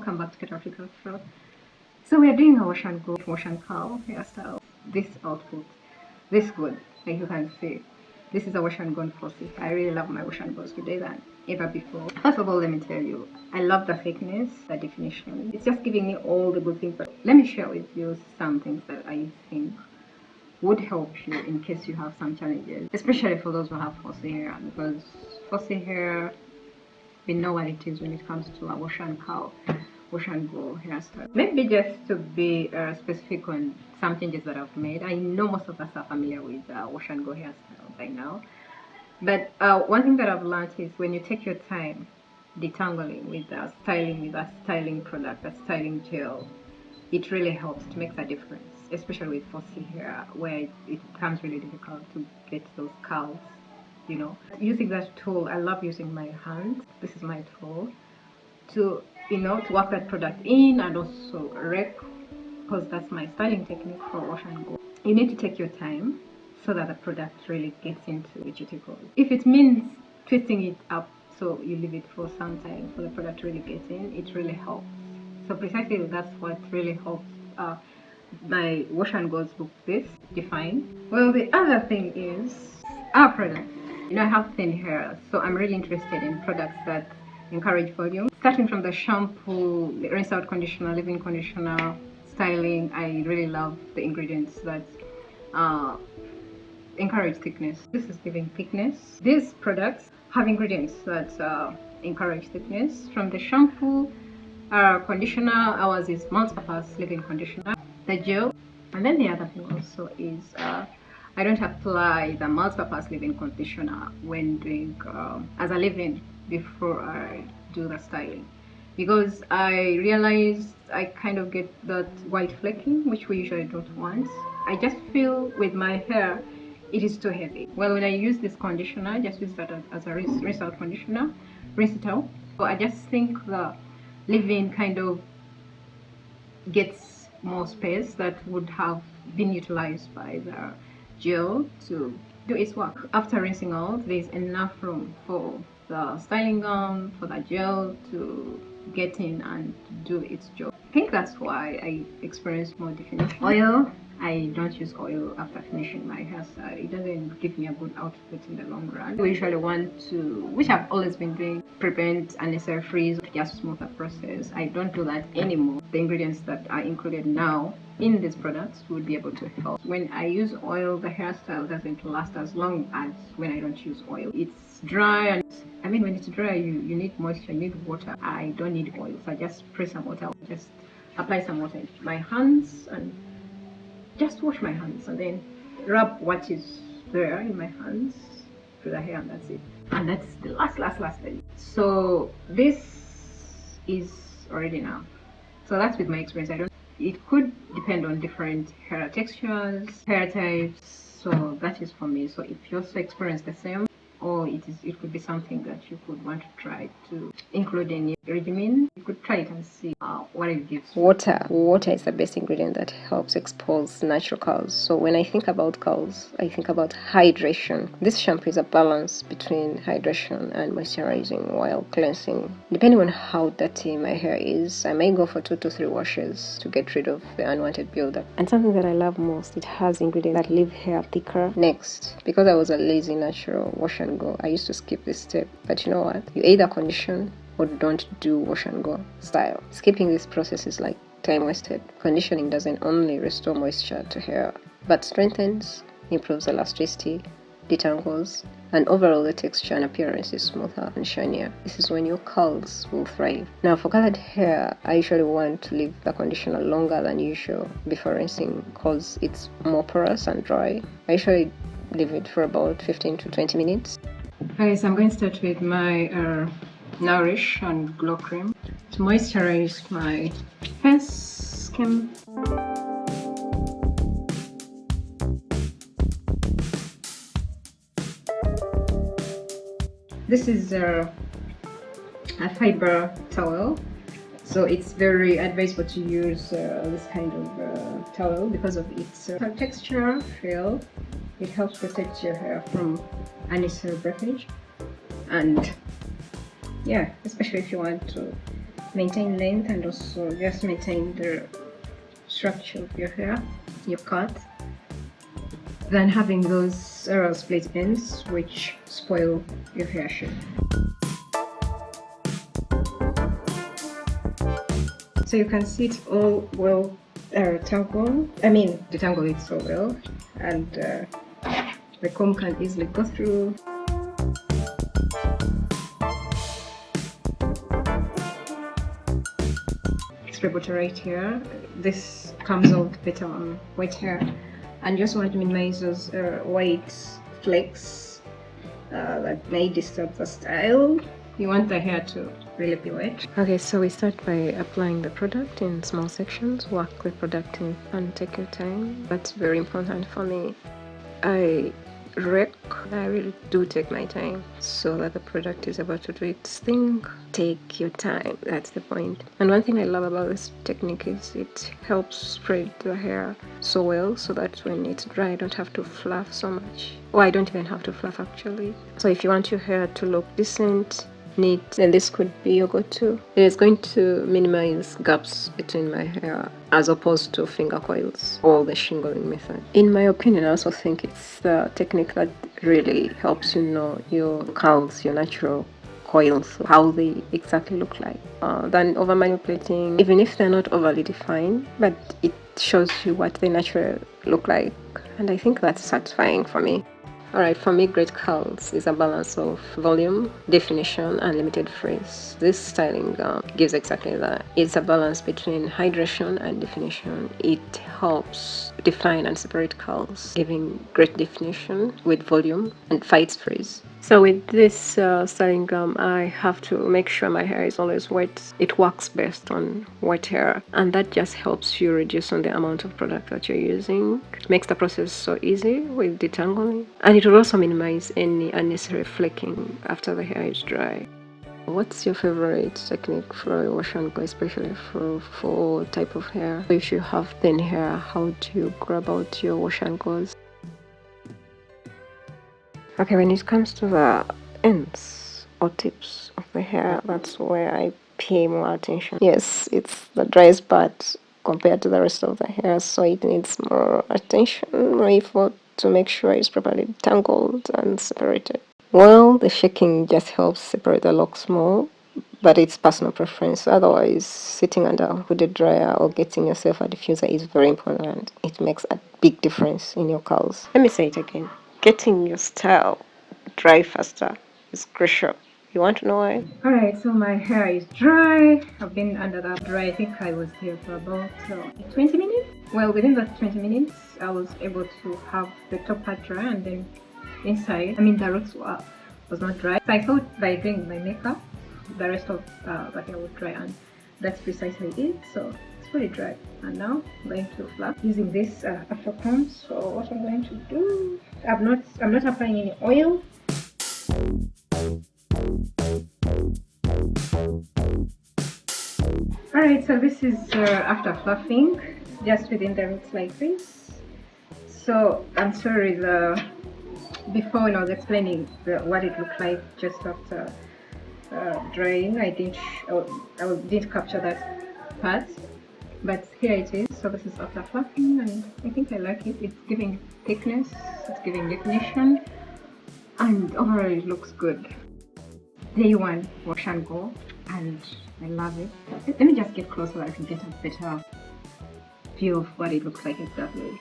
Welcome back to Africa Afro. So we are doing a wash and go, wash and curl hairstyle. This outfit, this good, like you can see. This is a wash and go process. I really love my wash and goes today than ever before. First of all, let me tell you, I love the thickness, the definition. It's just giving me all the good things. But let me share with you some things that I think would help you in case you have some challenges, especially for those who have fussy hair, because fussy hair, we know what it is when it comes to a wash and curl, wash and go hairstyle. Maybe just to be specific on some changes that I've made. I know most of us are familiar with wash and go hairstyle by now, but one thing that I've learned is when you take your time detangling with a styling product, a styling gel, it really helps to make a difference, especially with fussy hair where it becomes really difficult to get those curls. You know, using that tool, I love using my hands. This is my tool to, you know, to work that product in and also rake, because that's my styling technique for wash and go. You need to take your time so that the product really gets into the cuticle. If it means twisting it up so you leave it for some time for the product to really get in, it really helps. So precisely that's what really helps my wash and goes look this defined. Well, the other thing is our product. You know, I have thin hair, so I'm really interested in products that encourage volume. Starting from the shampoo, the rinse out conditioner, leave-in conditioner, styling, I really love the ingredients that encourage thickness. This is giving thickness. These products have ingredients that encourage thickness. From the shampoo, conditioner, ours is multi-purpose leave-in conditioner, the gel, and then the other thing also is I don't apply the multi-purpose leave-in conditioner when doing as a leave-in before I do the styling, because I realized I kind of get that white flaking, which we usually don't want. I just feel with my hair it is too heavy. Well, when I use this conditioner, I just use that as a rinse out conditioner, rinse it out. So I just think the leave-in kind of gets more space that would have been utilized by the gel to do its work. After rinsing out, there's enough room for the styling gun, for the gel to get in and do its job. I think that's why I experience more definition. Oil, I don't use oil after finishing my hairstyle. It doesn't give me a good outfit in the long run. We usually want to, which I've always been doing, prevent unnecessary frizz, just smooth the process. I don't do that anymore. The ingredients that are included now in these products would be able to help. When I use oil, the hairstyle doesn't last as long as when I don't use oil. It's dry, and I mean, when it's dry, you need moisture, you need water. I don't need oil, so I just spray some water, just apply some water into my hands and just wash my hands, and then rub what is there in my hands to the hair, and that's it. And that's the last thing. So this is already enough. So that's with my experience. It could depend on different hair textures, hair types. So that is for me. So if you also experience the same, or it could be something that you could want to try to include in your regimen, you could try it and see what it gives. Water is the best ingredient that helps expose natural curls. So when I think about curls, I think about hydration. This shampoo is a balance between hydration and moisturizing while cleansing. Depending on how dirty my hair is, I may go for 2 to 3 washes to get rid of the unwanted buildup. And something that I love most, it has ingredients that leave hair thicker. Next, because I was a lazy natural wash and go, I used to skip this step, but you know what, you either condition or don't do wash and go style. Skipping this process is like time wasted. Conditioning doesn't only restore moisture to hair, but strengthens, improves elasticity, detangles, and overall the texture and appearance is smoother and shinier. This is when your curls will thrive. Now for colored hair, I usually want to leave the conditioner longer than usual before rinsing because it's more porous and dry. I usually leave it for about 15 to 20 minutes. Okay, so I'm going to start with my Nourish and Glow Cream to moisturize my face, skin. This is a fiber towel, so it's very advisable to use this kind of towel because of its texture, feel. It helps protect your hair from unnecessary breakage, and yeah, especially if you want to maintain length and also just maintain the structure of your hair, your cut, than having those split ends which spoil your hair shape. So you can see it's all well tangled. I mean, detangle it so well, and the comb can easily go through. Distributor right here. This comes out better on wet hair, and just want to minimize those white flakes that may disturb the style. You want the hair to really be wet. Okay, so we start by applying the product in small sections. Work the product in and take your time. That's very important for me. I really do take my time so that the product is able to do its thing. Take your time, that's the point. And one thing I love about this technique is it helps spread the hair so well so that when it's dry I don't have to fluff so much. Or I don't even have to fluff actually. So if you want your hair to look decent, neat, then this could be your go-to. It is going to minimize gaps between my hair as opposed to finger coils or the shingling method. In my opinion, I also think it's the technique that really helps you know your curls, your natural coils, how they exactly look like, than over manipulating, even if they're not overly defined, but it shows you what they naturally look like, and I think that's satisfying for me. Alright, for me, great curls is a balance of volume, definition, and limited frizz. This styling gives exactly that. It's a balance between hydration and definition. It helps define and separate curls, giving great definition with volume and fights frizz. So with this styling gum, I have to make sure my hair is always wet. It works best on wet hair, and that just helps you reduce on the amount of product that you're using. It makes the process so easy with detangling, and it will also minimize any unnecessary flaking after the hair is dry. What's your favorite technique for your wash and go, especially for type of hair? If you have thin hair, how do you grab out your wash and goes? Okay, when it comes to the ends or tips of the hair, that's where I pay more attention. Yes, it's the driest part compared to the rest of the hair, so it needs more attention, more effort to make sure it's properly tangled and separated. Well, the shaking just helps separate the locks more, but it's personal preference. Otherwise, sitting under a hooded dryer or getting yourself a diffuser is very important. It makes a big difference in your curls. Let me say it again. Getting your style dry faster is crucial. You want to know why? Alright, so my hair is dry. I've been under that dry. I think I was here for about 20 minutes. Well, within that 20 minutes, I was able to have the top part dry, and then inside, the roots was not dry. So I thought by doing my makeup, the rest of the hair would dry, and that's precisely it. So it's fully dry. And now I'm going to fluff using this Afro comb. So what I'm going to do, I'm not applying any oil. Alright, so this is after fluffing, just within the roots like this. So I'm sorry, before when I was explaining what it looked like just after drying, I didn't capture that part, but here it is. So this is after fluffing, and I think I like it. It's giving thickness, it's giving definition, and overall it looks good. Day one wash and go, and I love it. Let me just get closer so that I can get a better view of what it looks like exactly.